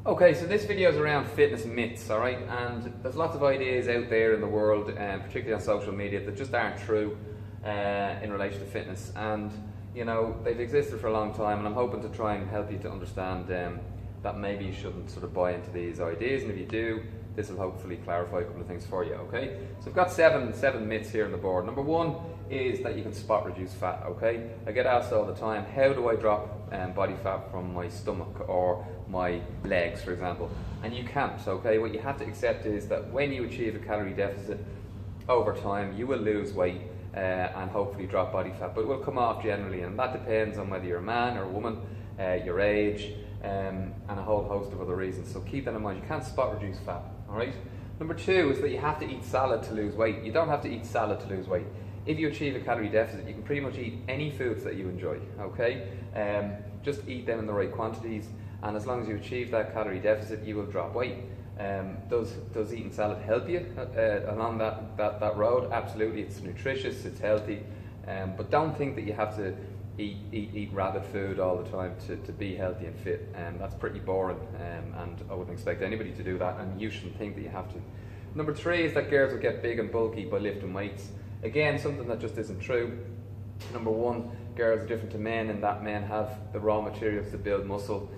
Okay, so this video is around fitness myths, alright? And there's lots of ideas out there in the world, particularly on social media, that just aren't true in relation to fitness. And, you know, they've existed for a long time, and I'm hoping to try and help you to understand that maybe you shouldn't sort of buy into these ideas, and if you do, this will hopefully clarify a couple of things for you, okay? So I've got seven myths here on the board. Number one is that you can spot reduce fat, okay? I get asked all the time, how do I drop body fat from my stomach or my legs, for example? And you can't, okay? What you have to accept is that when you achieve a calorie deficit over time, you will lose weight and hopefully drop body fat, but it will come off generally, and that depends on whether you're a man or a woman, your age, and a whole host of other reasons. So keep that in mind. You can't spot reduce fat, all right? Number two is that you have to eat salad to lose weight. You don't have to eat salad to lose weight. If you achieve a calorie deficit, you can pretty much eat any foods that you enjoy, okay? Just eat them in the right quantities, and as long as you achieve that calorie deficit, you will drop weight. Does eating salad help you along that road? Absolutely. It's nutritious, it's healthy, but don't think that you have to eat rabbit food all the time to be healthy and fit. That's pretty boring, and I wouldn't expect anybody to do that, and you shouldn't think that you have to. Number three is that girls will get big and bulky by lifting weights. Again, something that just isn't true. Number one, girls are different to men in that men have the raw materials to build muscle,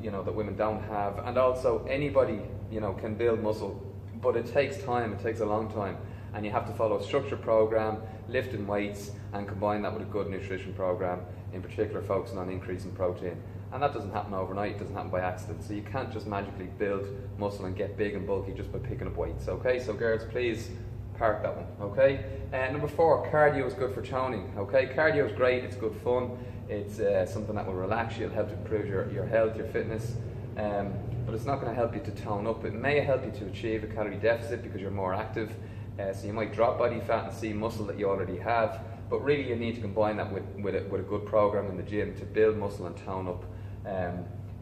you know, that women don't have, and also anybody, you know, can build muscle, but it takes time. It takes a long time, and you have to follow a structured program, lifting weights, and combine that with a good nutrition program, in particular focusing on increasing protein. And that doesn't happen overnight, it doesn't happen by accident. So you can't just magically build muscle and get big and bulky just by picking up weights, okay? So girls, please park that one, okay? Number four, cardio is good for toning, okay? Cardio is great, it's good fun, it's something that will relax you, it'll help to improve your health, your fitness, but it's not going to help you to tone up. It may help you to achieve a calorie deficit because you're more active, so you might drop body fat and see muscle that you already have, but really you need to combine that with a good program in the gym to build muscle and tone up,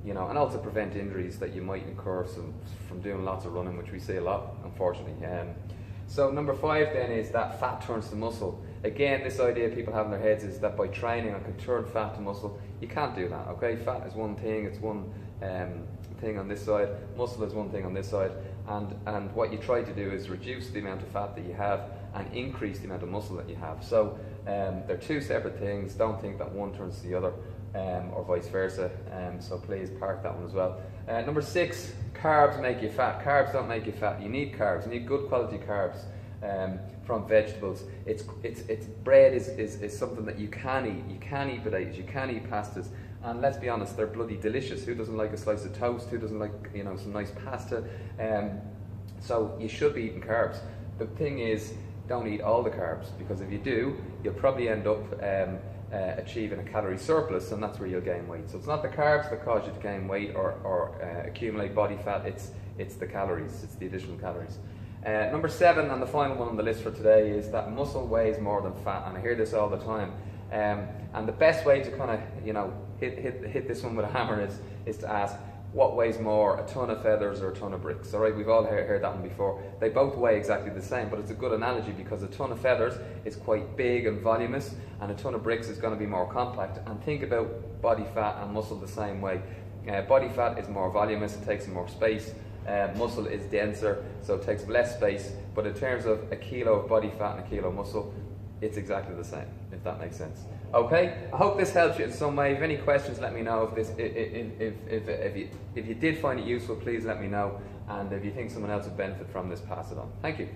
you know, and also prevent injuries that you might incur from doing lots of running, which we see a lot, unfortunately. So number five then is that fat turns to muscle. Again, this idea people have in their heads is that by training I can turn fat to muscle. You can't do that, okay? Fat is one thing, it's one thing on this side, muscle is one thing on this side, and what you try to do is reduce the amount of fat that you have and increase the amount of muscle that you have. So they're two separate things. Don't think that one turns to the other, or vice versa, so please park that one as well. Number six, carbs make you fat. Carbs don't make you fat. You need carbs. You need good quality carbs from vegetables. Bread is something that you can eat. You can eat potatoes, you can eat pastas, and let's be honest, they're bloody delicious. Who doesn't like a slice of toast? Who doesn't like, you know, some nice pasta? So you should be eating carbs. The thing is, don't eat all the carbs, because if you do, you'll probably end up achieving a calorie surplus, and that's where you'll gain weight. So it's not the carbs that cause you to gain weight or accumulate body fat, it's the calories, it's the additional calories. Number seven, and the final one on the list for today, is that muscle weighs more than fat, and I hear this all the time. And the best way to kind of, you know, hit this one with a hammer is to ask, what weighs more, a ton of feathers or a ton of bricks? All right, we've all heard that one before. They both weigh exactly the same, but it's a good analogy because a ton of feathers is quite big and voluminous, and a ton of bricks is going to be more compact. And think about body fat and muscle the same way. Body fat is more voluminous, it takes more space. Muscle is denser, so it takes less space. But in terms of a kilo of body fat and a kilo of muscle, it's exactly the same, if that makes sense. Okay, I hope this helps you in some way. If you have any questions, let me know. If you did find it useful, please let me know. And if you think someone else would benefit from this, pass it on. Thank you.